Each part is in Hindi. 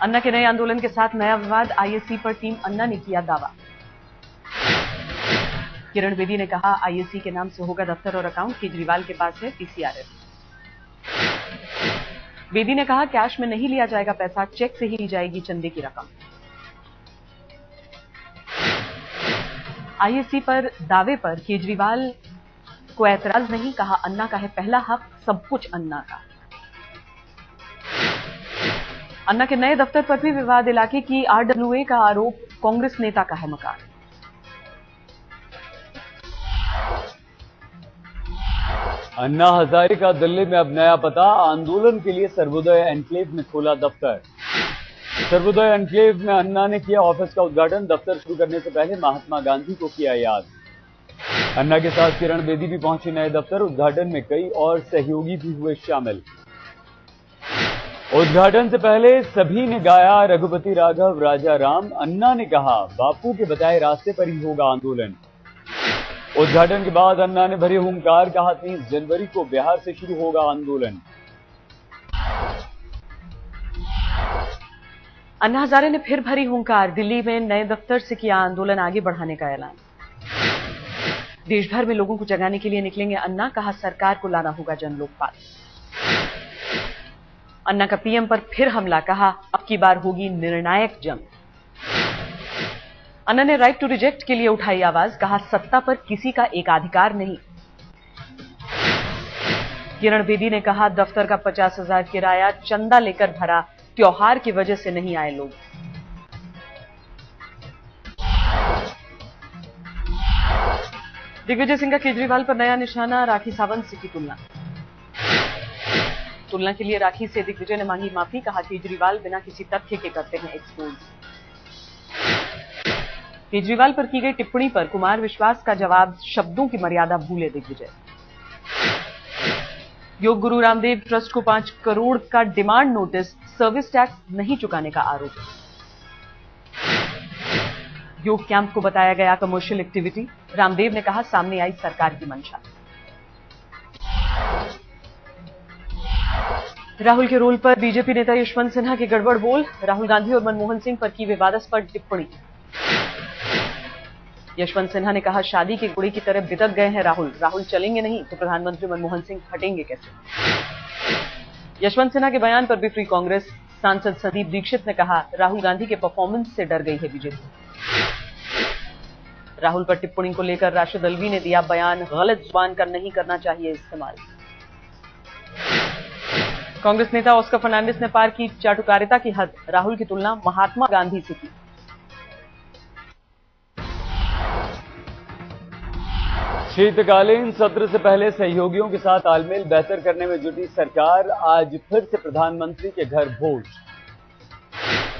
अन्ना के नए आंदोलन के साथ नया विवाद। आईएससी पर टीम अन्ना ने किया दावा। किरण बेदी ने कहा आईएससी के नाम से होगा दफ्तर और अकाउंट, केजरीवाल के पास है पीसीआरएस। बेदी ने कहा कैश में नहीं लिया जाएगा पैसा, चेक से ही ली जाएगी चंदे की रकम। आईएससी पर दावे पर केजरीवाल को ऐतराज नहीं, कहा अन्ना का है पहला हक, सब कुछ अन्ना का। अन्ना के नए दफ्तर पर भी विवाद। इलाके की आरडब्ल्यूए का आरोप, कांग्रेस नेता का है मकान। अन्ना हजारे का दिल्ली में अब नया पता, आंदोलन के लिए सर्वोदय एनक्लेव में खोला दफ्तर। सर्वोदय एनक्लेव में अन्ना ने किया ऑफिस का उद्घाटन। दफ्तर शुरू करने से पहले महात्मा गांधी को किया याद। अन्ना के साथ किरण बेदी भी पहुंची नए दफ्तर। उद्घाटन में कई और सहयोगी भी हुए शामिल। उद्घाटन से पहले सभी ने गाया रघुपति राघव राजा राम। अन्ना ने कहा बापू के बताए रास्ते पर ही होगा आंदोलन। उद्घाटन के बाद अन्ना ने भरे हुंकार, कहा 30 जनवरी को बिहार से शुरू होगा आंदोलन। अन्ना हजारे ने फिर भरी हुंकार, दिल्ली में नए दफ्तर से किया आंदोलन आगे बढ़ाने का ऐलान। देश भर में लोगों को जगाने के लिए निकलेंगे अन्ना, कहा सरकार को लाना होगा जन लोकपाल। अन्ना का पीएम पर फिर हमला, कहा अब की बार होगी निर्णायक जंग। अन्ना ने राइट टू रिजेक्ट के लिए उठाई आवाज, कहा सत्ता पर किसी का एकाधिकार नहीं। किरण बेदी ने कहा दफ्तर का 50,000 किराया चंदा लेकर भरा, त्योहार की वजह से नहीं आए लोग। दिग्विजय सिंह का केजरीवाल पर नया निशाना, राखी सावंत से की तुलना के लिए राखी से दिग्विजय ने मांगी माफी, कहा केजरीवाल बिना किसी तथ्य के करते हैं एक्सपोज। केजरीवाल पर की गई टिप्पणी पर कुमार विश्वास का जवाब, शब्दों की मर्यादा भूले दिग्विजय। योग गुरु रामदेव ट्रस्ट को 5 करोड़ का डिमांड नोटिस, सर्विस टैक्स नहीं चुकाने का आरोप। योग कैंप को बताया गया कमर्शियल एक्टिविटी, रामदेव ने कहा सामने आई सरकार की मंशा। राहुल के रोल पर बीजेपी नेता यशवंत सिन्हा के गड़बड़ बोल, राहुल गांधी और मनमोहन सिंह पर की विवादास्पद टिप्पणी। यशवंत सिन्हा ने कहा शादी के घोड़े की तरह बिदक गए हैं राहुल चलेंगे नहीं तो प्रधानमंत्री मनमोहन सिंह हटेंगे कैसे। यशवंत सिन्हा के बयान पर बिफरी कांग्रेस। सांसद संदीप दीक्षित ने कहा राहुल गांधी के परफॉर्मेंस से डर गई है बीजेपी। राहुल पर टिप्पणी को लेकर राशिद अल्वी ने दिया बयान, गलत जुबान का नहीं करना चाहिए इस्तेमाल। कांग्रेस नेता ऑस्कर फर्नांडिस ने पार की चाटुकारिता की हद, राहुल की तुलना महात्मा गांधी से की। शीतकालीन सत्र से पहले सहयोगियों के साथ तालमेल बेहतर करने में जुटी सरकार, आज फिर से प्रधानमंत्री के घर भोज।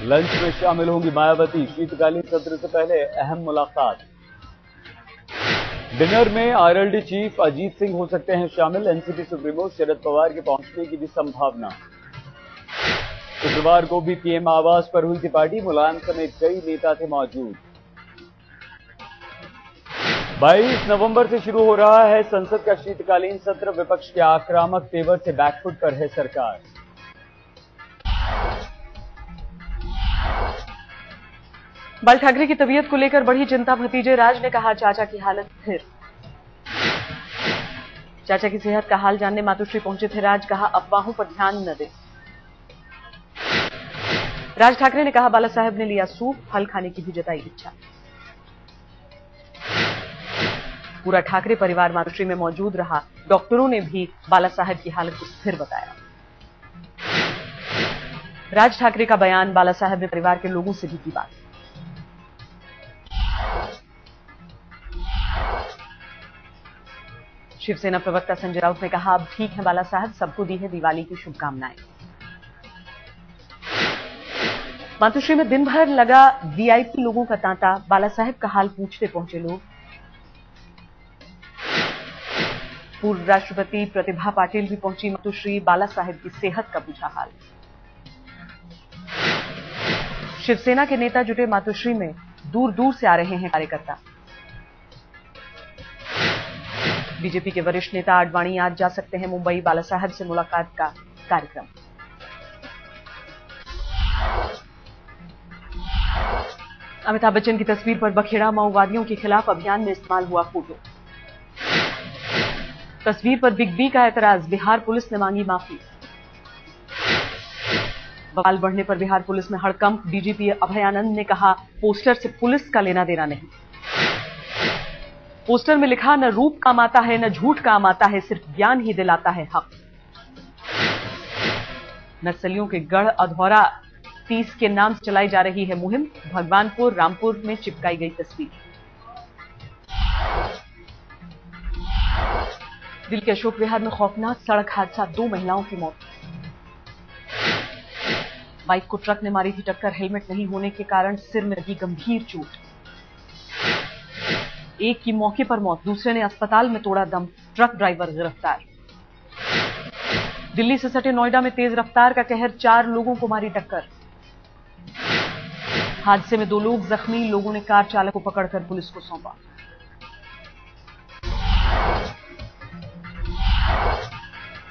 लंच में शामिल होंगी मायावती, शीतकालीन सत्र से पहले अहम मुलाकात। डिनर में आरएलडी चीफ अजीत सिंह हो सकते हैं शामिल, एनसीपी सुप्रीमो शरद पवार के पहुंचने की भी संभावना। शुक्रवार को भी पीएम आवास पर हुई थी पार्टी, मुलायम समेत कई नेता थे मौजूद। 22 नवंबर से शुरू हो रहा है संसद का शीतकालीन सत्र, विपक्ष के आक्रामक तेवर से बैकफुट पर है सरकार। बाल ठाकरे की तबीयत को लेकर बढ़ी चिंता, भतीजे राज ने कहा चाचा की हालत स्थिर। चाचा की सेहत का हाल जानने मातुश्री पहुंचे थे राज, कहा अफवाहों पर ध्यान न दें। राज ठाकरे ने कहा बाला साहब ने लिया सूप, फल खाने की भी जताई इच्छा। पूरा ठाकरे परिवार मातुश्री में मौजूद रहा, डॉक्टरों ने भी बाला साहब की हालत को स्थिर बताया। राज ठाकरे का बयान, बाला साहब ने परिवार के लोगों से भी की बात। शिवसेना प्रवक्ता संजय राउत ने कहा अब ठीक है बाला साहब, सबको दी है दिवाली की शुभकामनाएं। मातुश्री में दिन भर लगा वीआईपी लोगों का तांता, बाला साहब का हाल पूछते पहुंचे लोग। पूर्व राष्ट्रपति प्रतिभा पाटिल भी पहुंची मातुश्री, बाला साहब की सेहत का पूछा हाल। शिवसेना के नेता जुटे मातुश्री में, दूर दूर से आ रहे हैं कार्यकर्ता। बीजेपी के वरिष्ठ नेता आडवाणी आज जा सकते हैं मुंबई, बाला साहब से मुलाकात का कार्यक्रम। अमिताभ बच्चन की तस्वीर पर बखेड़ा माओवादियों के खिलाफ अभियान में इस्तेमाल हुआ फोटो। तस्वीर पर बिग बी का एतराज, बिहार पुलिस ने मांगी माफी। बवाल बढ़ने पर बिहार पुलिस में हड़कंप, डीजीपी अभयानंद ने कहा पोस्टर से पुलिस का लेना देना नहीं। पोस्टर में लिखा न रूप काम आता है न झूठ काम आता है, सिर्फ ज्ञान ही दिलाता है हक। नक्सलियों के गढ़ अधौरा 30 के नाम से चलाई जा रही है मुहिम, भगवानपुर रामपुर में चिपकाई गई तस्वीर। दिल्ली के अशोक विहार में खौफनाक सड़क हादसा, 2 महिलाओं की मौत। बाइक को ट्रक ने मारी थी टक्कर, हेलमेट नहीं होने के कारण सिर में लगी गंभीर चोट। एक की मौके पर मौत, दूसरे ने अस्पताल में तोड़ा दम, ट्रक ड्राइवर गिरफ्तार। दिल्ली से सटे नोएडा में तेज रफ्तार का कहर, 4 लोगों को मारी टक्कर। हादसे में 2 लोग जख्मी, लोगों ने कार चालक को पकड़कर पुलिस को सौंपा।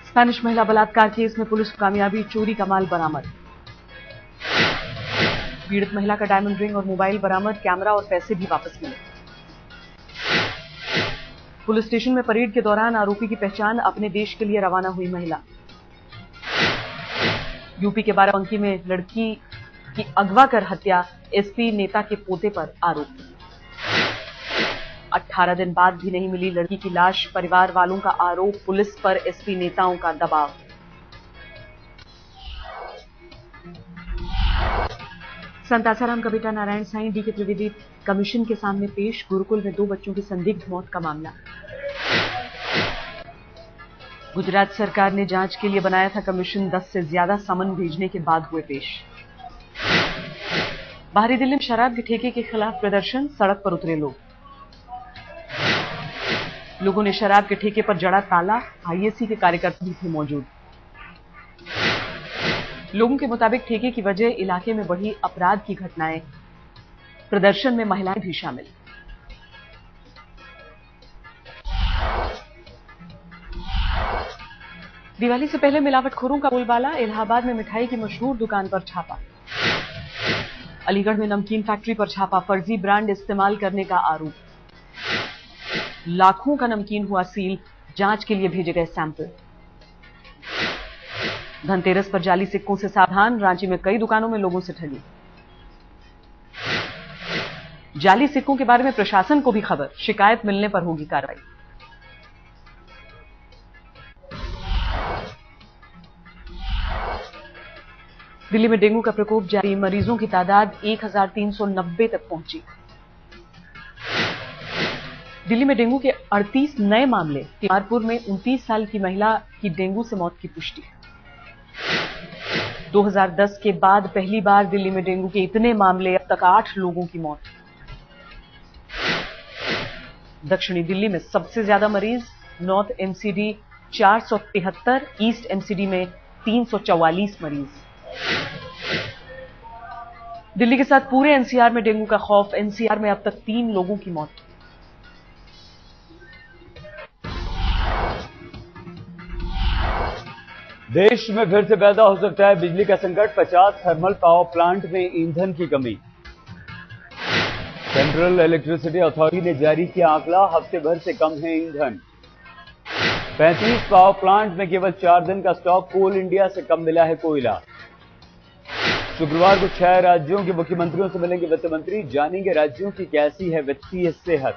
स्पेनिश महिला बलात्कार केस में पुलिस को कामयाबी, चोरी का माल बरामद। पीड़ित महिला का डायमंड रिंग और मोबाइल बरामद, कैमरा और पैसे भी वापस मिले। पुलिस स्टेशन में परेड के दौरान आरोपी की पहचान, अपने देश के लिए रवाना हुई महिला। यूपी के बाराबंकी में लड़की की अगवा कर हत्या, एसपी नेता के पोते पर आरोप। 18 दिन बाद भी नहीं मिली लड़की की लाश, परिवार वालों का आरोप, पुलिस पर एसपी नेताओं का दबाव। संत आसाराम का बेटा नारायण साईं डी के त्रिवेदी कमीशन के सामने पेश, गुरुकुल में 2 बच्चों की संदिग्ध मौत का मामला। गुजरात सरकार ने जांच के लिए बनाया था कमीशन, 10 से ज्यादा समन भेजने के बाद हुए पेश। बाहरी दिल्ली में शराब के ठेके के खिलाफ प्रदर्शन, सड़क पर उतरे लोगों ने शराब के ठेके पर जड़ा ताला, आईएससी के कार्यकर्ता भी थे मौजूद। लोगों के मुताबिक ठेके की वजह इलाके में बढ़ी अपराध की घटनाएं, प्रदर्शन में महिलाएं भी शामिल। दिवाली से पहले मिलावटखोरों का बोलबाला, इलाहाबाद में मिठाई की मशहूर दुकान पर छापा। अलीगढ़ में नमकीन फैक्ट्री पर छापा, फर्जी ब्रांड इस्तेमाल करने का आरोप। लाखों का नमकीन हुआ सील, जांच के लिए भेजे गए सैंपल। धनतेरस पर जाली सिक्कों से सावधान, रांची में कई दुकानों में लोगों से ठगी। जाली सिक्कों के बारे में प्रशासन को भी खबर, शिकायत मिलने पर होगी कार्रवाई। दिल्ली में डेंगू का प्रकोप जारी, मरीजों की तादाद 1390 तक पहुंची। दिल्ली में डेंगू के 38 नए मामले, तिमारपुर में 29 साल की महिला की डेंगू से मौत की पुष्टि। 2010 के बाद पहली बार दिल्ली में डेंगू के इतने मामले, अब तक 8 लोगों की मौत। दक्षिणी दिल्ली में सबसे ज्यादा मरीज, नॉर्थ एमसीडी 473, ईस्ट एमसीडी में 344 मरीज। दिल्ली के साथ पूरे एनसीआर में डेंगू का खौफ, एनसीआर में अब तक 3 लोगों की मौत। देश में फिर से पैदा हो सकता है बिजली का संकट, 50 थर्मल पावर प्लांट में ईंधन की कमी। सेंट्रल इलेक्ट्रिसिटी अथॉरिटी ने जारी किया आंकड़ा, हफ्ते भर से कम है ईंधन। 35 पावर प्लांट में केवल 4 दिन का स्टॉक, कोल इंडिया से कम मिला है कोयला। शुक्रवार को 6 राज्यों के मुख्यमंत्रियों से मिलेंगे वित्त मंत्री, जानेंगे राज्यों की कैसी है वित्तीय सेहत।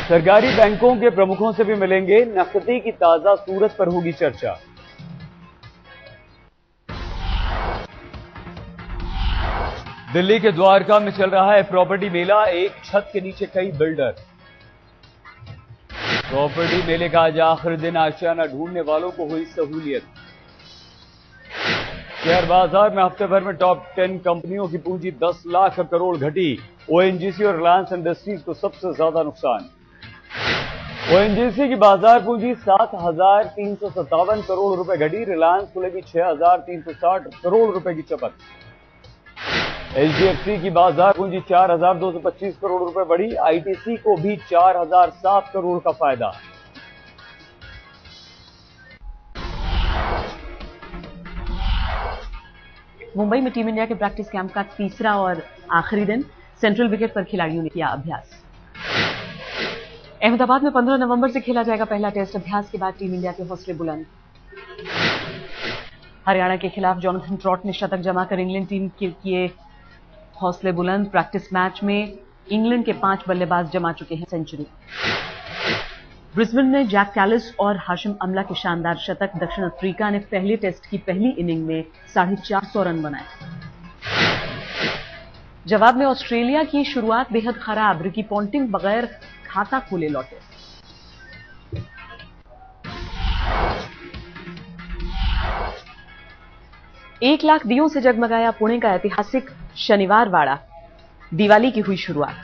सरकारी बैंकों के प्रमुखों से भी मिलेंगे, नकदी की ताजा सूरत पर होगी चर्चा। दिल्ली के द्वारका में चल रहा है प्रॉपर्टी मेला, एक छत के नीचे कई बिल्डर। प्रॉपर्टी मेले का आज आखिरी दिन, आशियाना ढूंढने वालों को हुई सहूलियत। शेयर बाजार में हफ्ते भर में टॉप 10 कंपनियों की पूंजी 10 लाख करोड़ घटी। ओएनजीसी और रिलायंस इंडस्ट्रीज को सबसे ज्यादा नुकसान। ओएनजीसी की बाजार पूंजी 7,357 करोड़ रुपए घटी, रिलायंस को लगी 6,360 करोड़ रुपए की चपत। एचडीएफसी की बाजार पूंजी 4,225 करोड़ रुपए बढ़ी, आईटीसी को भी 4,007 करोड़ का फायदा। मुंबई में टीम इंडिया के प्रैक्टिस कैंप का तीसरा और आखिरी दिन सेंट्रल विकेट पर खिलाड़ियों ने किया अभ्यास। अहमदाबाद में 15 नवंबर से खेला जाएगा पहला टेस्ट। अभ्यास के बाद टीम इंडिया के हौसले बुलंद। हरियाणा के खिलाफ जॉनथन ट्रॉट ने शतक जमाकर इंग्लैंड टीम के किए हौसले बुलंद। प्रैक्टिस मैच में इंग्लैंड के 5 बल्लेबाज जमा चुके हैं सेंचुरी। ब्रिस्बेन में जैक कैलिस और हाशिम अमला के शानदार शतक। दक्षिण अफ्रीका ने पहले टेस्ट की पहली इनिंग में 450 रन बनाए। जवाब में ऑस्ट्रेलिया की शुरुआत बेहद खराब। रिकी पॉन्टिंग बगैर खाता खोले लौटे। एक लाख दियों से जगमगाया पुणे का ऐतिहासिक शनिवार वाड़ा। दिवाली की हुई शुरुआत।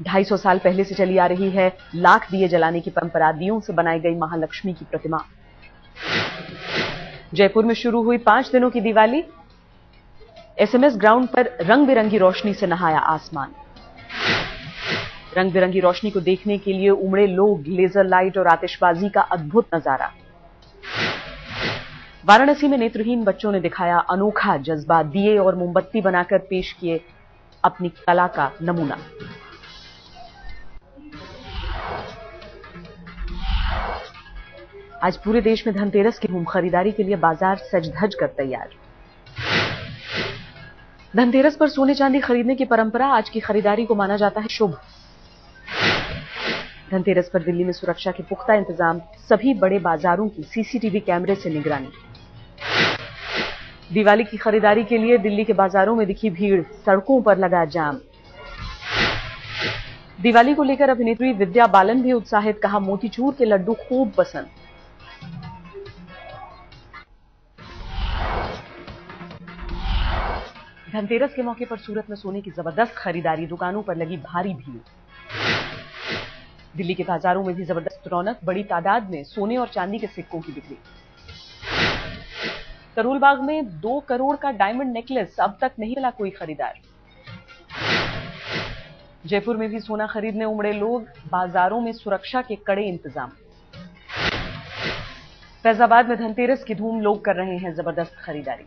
250 साल पहले से चली आ रही है लाख दिए जलाने की परंपरा। दियों से बनाई गई महालक्ष्मी की प्रतिमा। जयपुर में शुरू हुई 5 दिनों की दिवाली। एसएमएस ग्राउंड पर रंग बिरंगी रोशनी से नहाया आसमान। रंग बिरंगी रोशनी को देखने के लिए उमड़े लोग। लेजर लाइट और आतिशबाजी का अद्भुत नजारा। वाराणसी में नेत्रहीन बच्चों ने दिखाया अनोखा जज्बा। दिए और मोमबत्ती बनाकर पेश किए अपनी कला का नमूना। आज पूरे देश में धनतेरस की धूम। खरीदारी के लिए बाजार सज धज कर तैयार। धनतेरस पर सोने चांदी खरीदने की परंपरा। आज की खरीदारी को माना जाता है शुभ। धनतेरस पर दिल्ली में सुरक्षा के पुख्ता इंतजाम। सभी बड़े बाजारों की सीसीटीवी कैमरे से निगरानी। दिवाली की खरीदारी के लिए दिल्ली के बाजारों में दिखी भीड़। सड़कों पर लगा जाम। दिवाली को लेकर अभिनेत्री विद्या बालन भी उत्साहित। कहा मोतीचूर के लड्डू खूब पसंद। धनतेरस के मौके पर सूरत में सोने की जबरदस्त खरीदारी। दुकानों पर लगी भारी भीड़। दिल्ली के बाजारों में भी जबरदस्त रौनक। बड़ी तादाद में सोने और चांदी के सिक्कों की बिक्री। करोल बाग में 2 करोड़ का डायमंड नेकलेस। अब तक नहीं मिला कोई खरीदार। जयपुर में भी सोना खरीदने उमड़े लोग। बाजारों में सुरक्षा के कड़े इंतजाम। फैजाबाद में धनतेरस की धूम। लोग कर रहे हैं जबरदस्त खरीदारी।